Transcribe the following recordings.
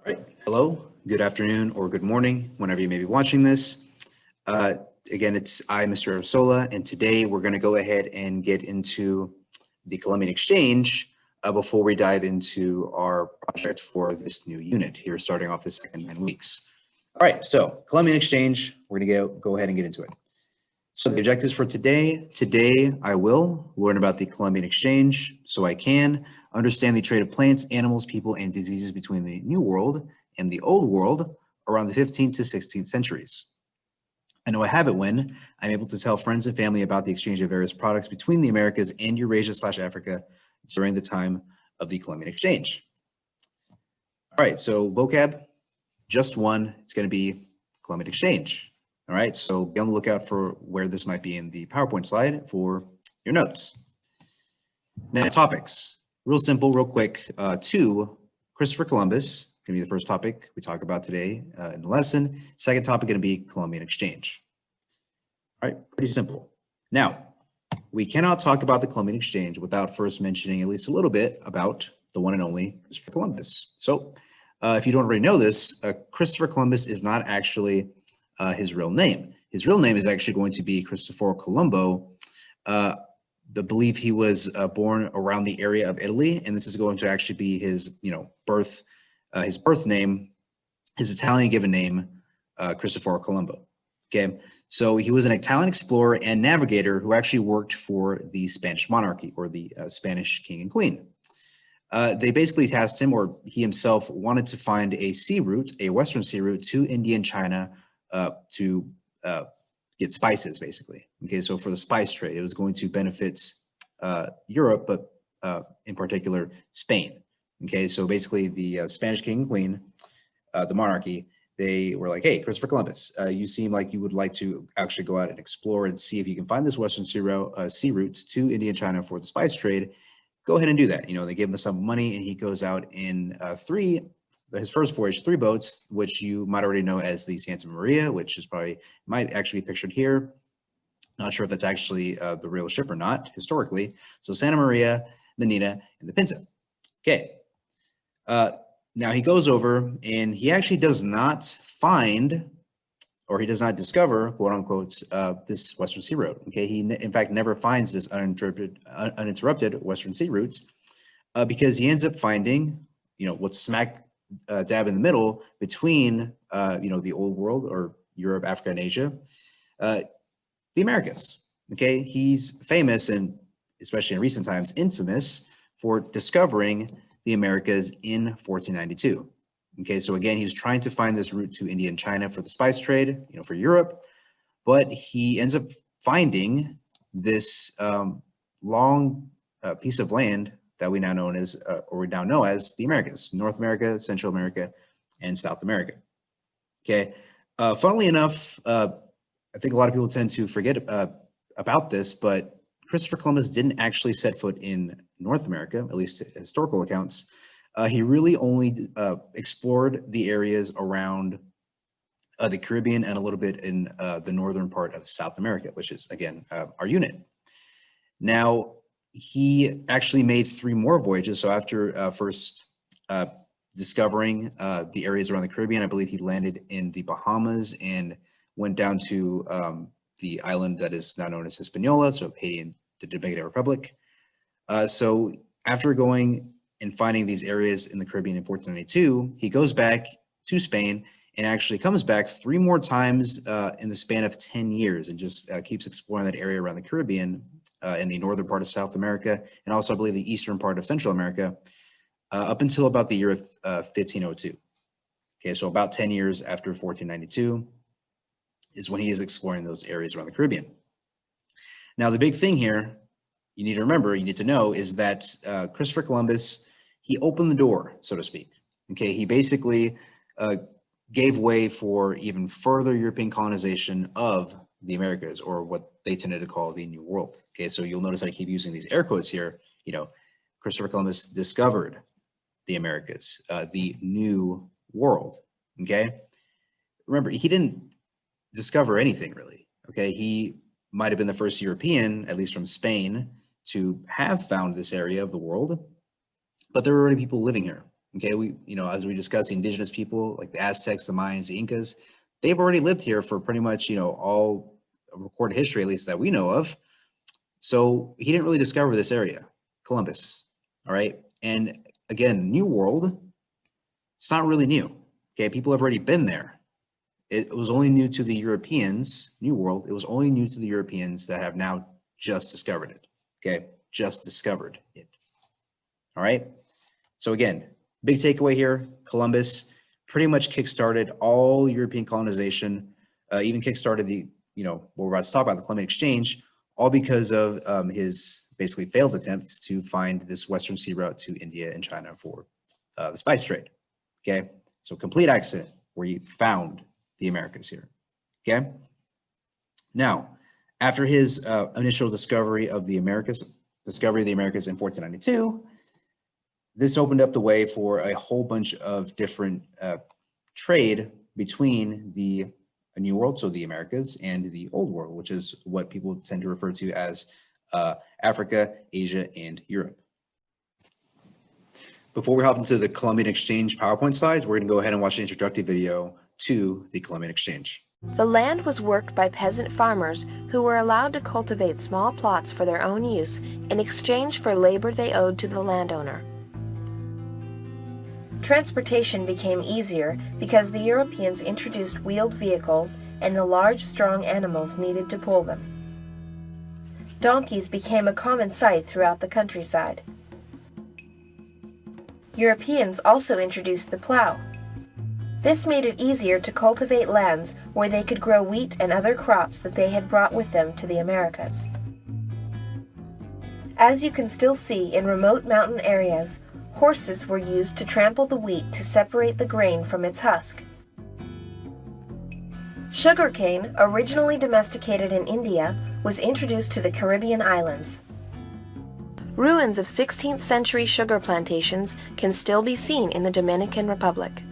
All right. Hello, good afternoon, or good morning, whenever you may be watching this. Uh, Again, it's I, Mr. Arsola, and today we're going to go ahead and get into the Columbian Exchange before we dive into our project for this new unit here, starting off the second 9 weeks. All right, so Columbian Exchange, we're going to go ahead and get into it. So the objectives for today I will learn about the Columbian Exchange so I can understand the trade of plants, animals, people, and diseases between the New World and the Old World around the 15th to 16th centuries. I know I have it when I'm able to tell friends and family about the exchange of various products between the Americas and Eurasia/Africa during the time of the Columbian Exchange. All right, so vocab, just one, it's going to be Columbian Exchange. All right, so be on the lookout for where this might be in the PowerPoint slide for your notes. Now, topics, real simple, real quick. Two, Christopher Columbus, going to be the first topic we talk about today in the lesson. Second topic going to be Columbian Exchange. All right, pretty simple. Now, we cannot talk about the Columbian Exchange without first mentioning at least a little bit about the one and only Christopher Columbus. So, if you don't already know this, Christopher Columbus is not actually his real name. His real name is actually going to be Cristoforo Colombo. I believe he was born around the area of Italy, and this is going to actually be his, birth name, his Italian given name, Cristoforo Colombo. Okay, so he was an Italian explorer and navigator who actually worked for the Spanish monarchy or the Spanish king and queen. They basically tasked him, or he himself wanted to find a sea route, a western sea route to India and China to get spices, basically. Okay, so for the spice trade, it was going to benefit Europe, but in particular Spain. Okay, so basically the Spanish king and queen, the monarchy, they were like, hey, Christopher Columbus, you seem like you would like to actually go out and explore and see if you can find this western sea route to India and China for the spice trade. Go ahead and do that. They gave him some money, and he goes out in his first voyage, 3 boats, which you might already know as the Santa Maria, which is might actually be pictured here. Not sure if that's actually the real ship or not, historically. So Santa Maria, the Nina, and the Pinta. Okay. Now he goes over, and he actually does not find, or he does not discover, quote unquote, this Western Sea Route. Okay, he in fact never finds this uninterrupted Western Sea route because he ends up finding, what's smack dab in the middle between, the Old World or Europe, Africa, and Asia, the Americas. Okay, he's famous, and especially in recent times, infamous for discovering the Americas in 1492. Okay, so again, he's trying to find this route to India and China for the spice trade, for Europe, but he ends up finding this long piece of land that we now know as the Americas: North America, Central America, and South America. Okay, funnily enough, I think a lot of people tend to forget about this, but Christopher Columbus didn't actually set foot in North America, at least historical accounts. He really only explored the areas around the Caribbean and a little bit in the northern part of South America, which is, again, our unit. Now, he actually made 3 more voyages. So after first discovering the areas around the Caribbean, I believe he landed in the Bahamas and went down to the island that is now known as Hispaniola, so Haiti and the Dominican Republic. So after going and finding these areas in the Caribbean in 1492, he goes back to Spain and actually comes back 3 more times in the span of 10 years and just keeps exploring that area around the Caribbean in the northern part of South America, and also I believe the eastern part of Central America, up until about the year of 1502. Okay, so about 10 years after 1492 is when he is exploring those areas around the Caribbean. Now, the big thing here you need to remember, you need to know, is that Christopher Columbus, he opened the door, so to speak. Okay, he basically gave way for even further European colonization of the Americas, or what they tended to call the New World. Okay, so you'll notice I keep using these air quotes here. Christopher Columbus discovered the Americas, the New World. Okay, remember, he didn't discover anything really. Okay, he might have been the first European, at least from Spain, to have found this area of the world, but there were already people living here. Okay, as we discussed, the indigenous people like the Aztecs, the Mayans, the Incas, they've already lived here for pretty much, all recorded history, at least that we know of. So he didn't really discover this area, Columbus. All right. And again, New World, it's not really new. Okay, people have already been there. It was only new to the Europeans, New World, it was only new to the Europeans that have now just discovered it. Okay, just discovered it. All right. So again, big takeaway here, Columbus pretty much kickstarted all European colonization, even kickstarted the, what we're about to talk about, the Columbian Exchange, all because of his basically failed attempt to find this Western sea route to India and China for the spice trade. Okay, so complete accident where he found the Americas here. Okay, now after his initial discovery of the Americas in 1492, this opened up the way for a whole bunch of different trade between the New World, so the Americas, and the Old World, which is what people tend to refer to as Africa, Asia, and Europe. Before we hop into the Columbian Exchange PowerPoint slides, we're going to go ahead and watch an introductory video to the Columbian Exchange. The land was worked by peasant farmers who were allowed to cultivate small plots for their own use in exchange for labor they owed to the landowner. Transportation became easier because the Europeans introduced wheeled vehicles and the large, strong animals needed to pull them. Donkeys became a common sight throughout the countryside. Europeans also introduced the plow. This made it easier to cultivate lands where they could grow wheat and other crops that they had brought with them to the Americas. As you can still see in remote mountain areas, horses were used to trample the wheat to separate the grain from its husk. Sugarcane, originally domesticated in India, was introduced to the Caribbean islands. Ruins of 16th century sugar plantations can still be seen in the Dominican Republic.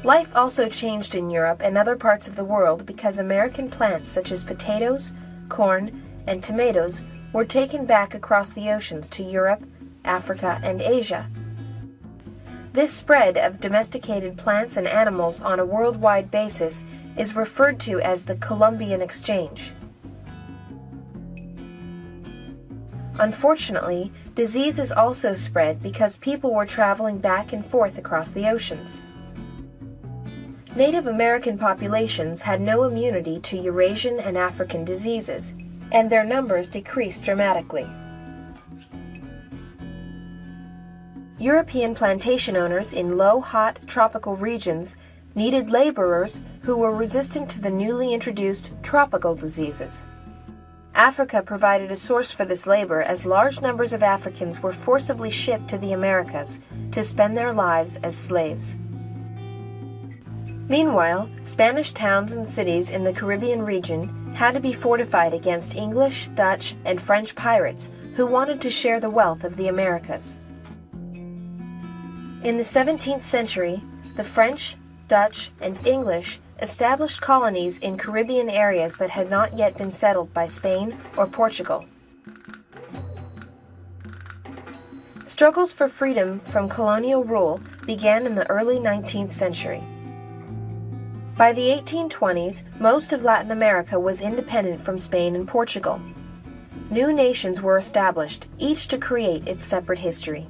Life also changed in Europe and other parts of the world because American plants such as potatoes, corn, and tomatoes were taken back across the oceans to Europe, Africa, and Asia. This spread of domesticated plants and animals on a worldwide basis is referred to as the Columbian Exchange. Unfortunately, diseases also spread because people were traveling back and forth across the oceans. Native American populations had no immunity to Eurasian and African diseases, and their numbers decreased dramatically. European plantation owners in low, hot, tropical regions needed laborers who were resistant to the newly introduced tropical diseases. Africa provided a source for this labor as large numbers of Africans were forcibly shipped to the Americas to spend their lives as slaves. Meanwhile, Spanish towns and cities in the Caribbean region had to be fortified against English, Dutch, and French pirates who wanted to share the wealth of the Americas. In the 17th century, the French, Dutch, and English established colonies in Caribbean areas that had not yet been settled by Spain or Portugal. Struggles for freedom from colonial rule began in the early 19th century. By the 1820s, most of Latin America was independent from Spain and Portugal. New nations were established, each to create its separate history.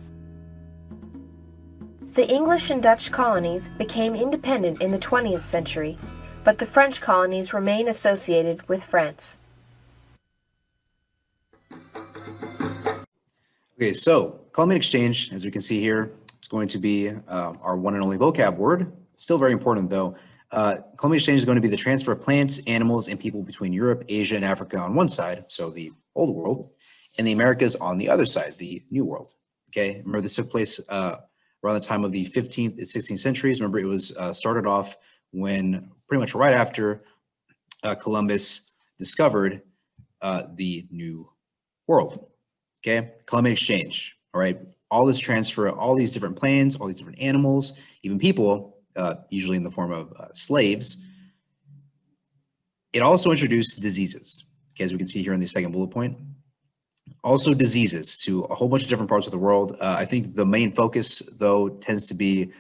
The English and Dutch colonies became independent in the 20th century, but the French colonies remain associated with France. Okay, so Columbian Exchange, as we can see here, is going to be our one and only vocab word. Still very important though. Columbian Exchange is going to be the transfer of plants, animals, and people between Europe, Asia, and Africa on one side, so the Old World, and the Americas on the other side, the New World. Okay, remember this took place around the time of the 15th and 16th centuries. Remember, it was started off when pretty much right after Columbus discovered the New World. Okay, Columbian Exchange. All right, all this transfer, all these different plants, all these different animals, even people, usually in the form of slaves. It also introduced diseases. Okay, as we can see here in the second bullet point. Also diseases to a whole bunch of different parts of the world. I think the main focus, though, tends to be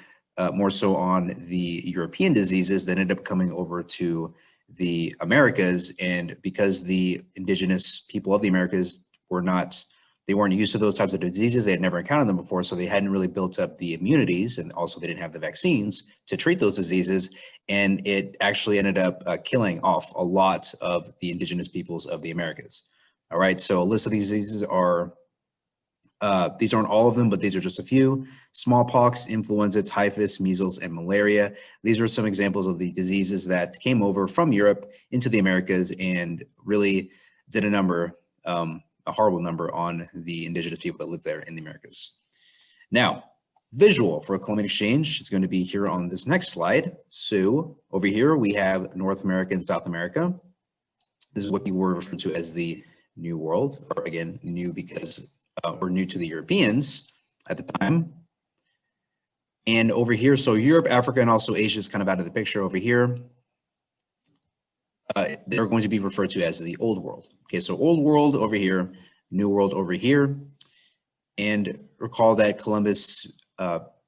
more so on the European diseases that end up coming over to the Americas. And because the indigenous people of the Americas they weren't used to those types of diseases, they had never encountered them before, so they hadn't really built up the immunities, and also they didn't have the vaccines to treat those diseases. And it actually ended up killing off a lot of the indigenous peoples of the Americas. All right, so a list of these diseases are, these aren't all of them, but these are just a few: smallpox, influenza, typhus, measles, and malaria. These are some examples of the diseases that came over from Europe into the Americas and really did a horrible number on the indigenous people that live there in the Americas. Now, visual for a Columbian exchange is going to be here on this next slide. So over here, we have North America and South America. This is what we were referred to as the New World, or again, new because we're new to the Europeans at the time. And over here, so Europe, Africa, and also Asia is kind of out of the picture over here. They're going to be referred to as the Old World. Okay, so Old World over here, New World over here. And recall that Columbus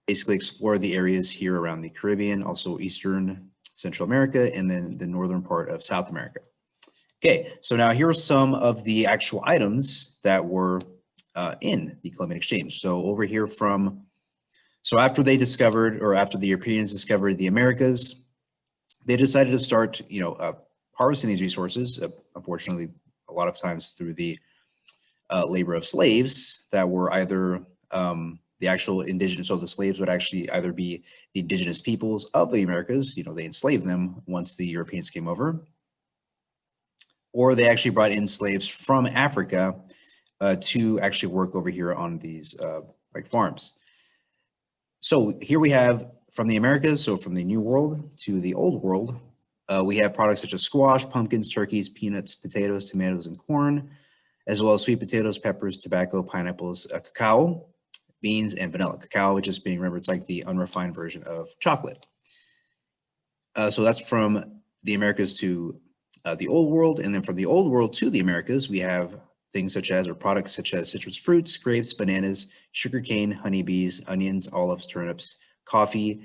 basically explored the areas here around the Caribbean, also Eastern Central America, and then the northern part of South America. Okay, so now here are some of the actual items that were in the Columbian exchange. So over here so after they discovered, or after the Europeans discovered the Americas, they decided to start, harvesting these resources, unfortunately, a lot of times through the labor of slaves that were either the actual indigenous, so the slaves would actually either be the indigenous peoples of the Americas, they enslaved them once the Europeans came over, or they actually brought in slaves from Africa to actually work over here on these like farms. So here we have from the Americas, so from the New World to the Old World, we have products such as squash, pumpkins, turkeys, peanuts, potatoes, tomatoes, and corn, as well as sweet potatoes, peppers, tobacco, pineapples, cacao, beans, and vanilla. Cacao, which is being remembered, it's like the unrefined version of chocolate. So that's from the Americas to the Old World. And then from the Old World to the Americas, we have things such as, or products such as citrus fruits, grapes, bananas, sugarcane, honeybees, onions, olives, turnips, coffee,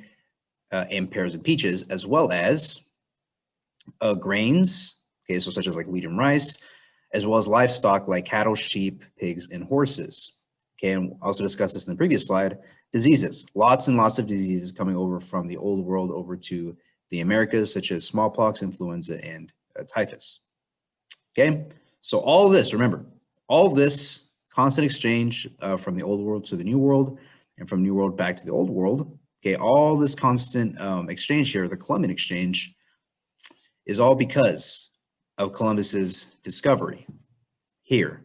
and pears and peaches, as well as grains, okay, so such as like wheat and rice, as well as livestock like cattle, sheep, pigs, and horses. Okay, and also discussed this in the previous slide, diseases. Lots and lots of diseases coming over from the Old World over to the Americas, such as smallpox, influenza, and typhus. Okay, so all of this, remember, all of this constant exchange from the Old World to the New World, and from New World back to the Old World, okay, all this constant exchange here, the Columbian exchange, is all because of Columbus's discovery here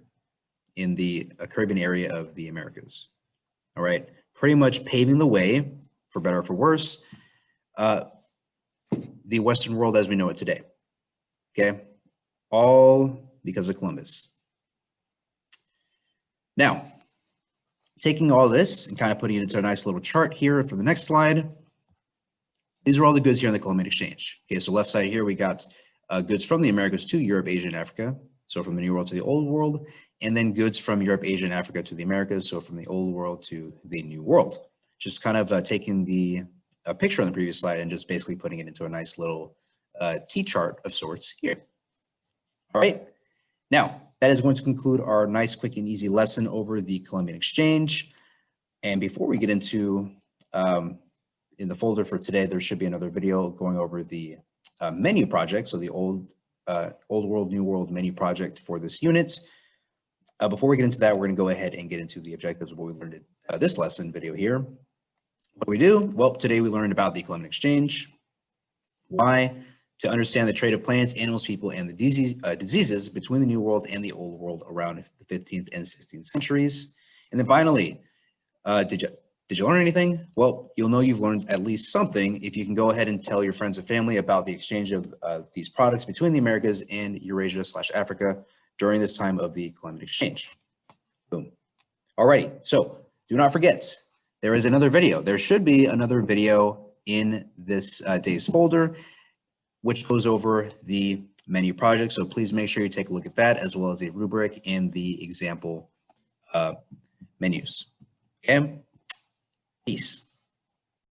in the Caribbean area of the Americas. All right, pretty much paving the way, for better or for worse, the Western world as we know it today. Okay, all because of Columbus. Now, taking all this and kind of putting it into a nice little chart here for the next slide, these are all the goods here in the Columbian exchange. Okay, so left side here, we got goods from the Americas to Europe, Asia, and Africa. So from the New World to the Old World, and then goods from Europe, Asia, and Africa to the Americas. So from the Old World to the New World. Just kind of taking the picture on the previous slide and just basically putting it into a nice little T-chart of sorts here. All right, now that is going to conclude our nice, quick, and easy lesson over the Columbian exchange. And before we get into in the folder for today, there should be another video going over the menu project, so the Old World, New World menu project for this unit. Before we get into that, we're going to go ahead and get into the objectives of what we learned in this lesson video here. What do we do? Well, today we learned about the Columbian exchange. Why? To understand the trade of plants, animals, people, and the diseases between the New World and the Old World around the 15th and 16th centuries. And then finally, did you learn anything? Well, you'll know you've learned at least something if you can go ahead and tell your friends and family about the exchange of these products between the Americas and Eurasia/Africa during this time of the Columbian exchange. Boom. Alrighty, so do not forget, there is another video. There should be another video in this day's folder, which goes over the menu project. So please make sure you take a look at that, as well as a rubric and the example menus. Okay, peace.